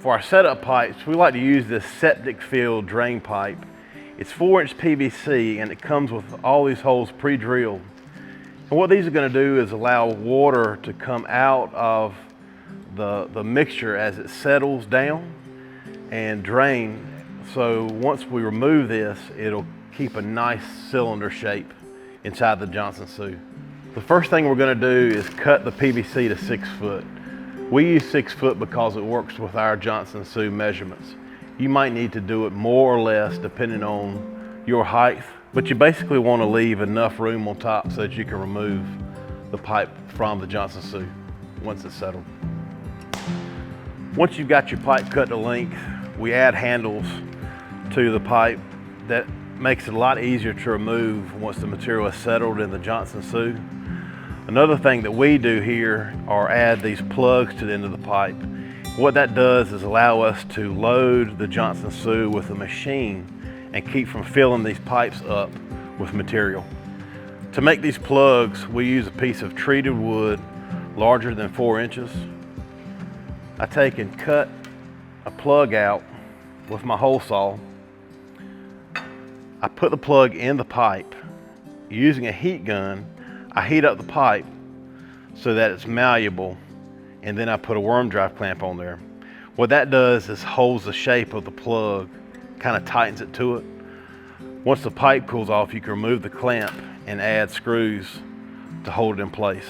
For our setup pipes, we like to use this septic field drain pipe. It's 4-inch PVC and it comes with all these holes pre-drilled. And what these are going to do is allow water to come out of the mixture as it settles down and drain. So once we remove this, it'll keep a nice cylinder shape inside the Johnson Sioux. The first thing we're going to do is cut the PVC to 6 foot. We use 6 foot because it works with our Johnson Sioux measurements. You might need to do it more or less depending on your height, but you basically want to leave enough room on top so that you can remove the pipe from the Johnson Sioux once it's settled. Once you've got your pipe cut to length, we add handles to the pipe that makes it a lot easier to remove once the material is settled in the Johnson Sioux. Another thing that we do here are add these plugs to the end of the pipe. What that does is allow us to load the Johnson Sioux with a machine and keep from filling these pipes up with material. To make these plugs, we use a piece of treated wood larger than 4 inches. I take and cut a plug out with my hole saw. I put the plug in the pipe. Using a heat gun, I heat up the pipe so that it's malleable, and then I put a worm drive clamp on there. What that does is holds the shape of the plug, kind of tightens it to it. Once the pipe cools off, you can remove the clamp and add screws to hold it in place.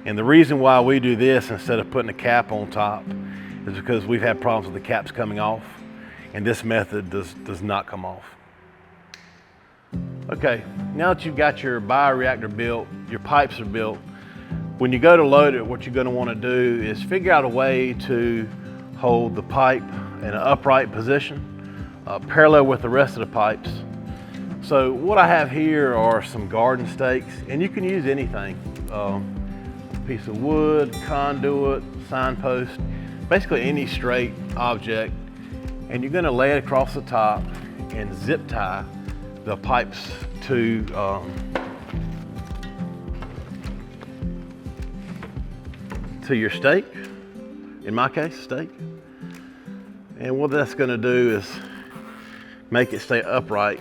And the reason why we do this instead of putting a cap on top is because we've had problems with the caps coming off, and this method does not come off. Okay, now that you've got your bioreactor built, your pipes are built, when you go to load it, what you're going to want to do is figure out a way to hold the pipe in an upright position, parallel with the rest of the pipes. So what I have here are some garden stakes, and you can use anything. A piece of wood, conduit, signpost, basically any straight object, and you're going to lay it across the top and zip tie the pipes to your stake, in my case, stake. And what that's going to do is make it stay upright.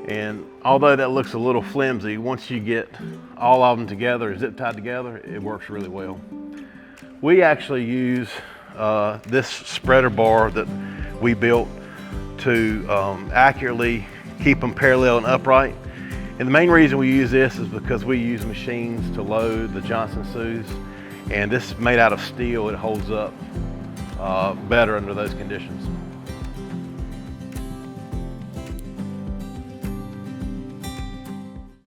And although that looks a little flimsy, once you get all of them together, zip tied together, it works really well. We actually use this spreader bar that we built to accurately keep them parallel and upright. And the main reason we use this is because we use machines to load the Johnson Sioux, and this is made out of steel. It holds up better under those conditions.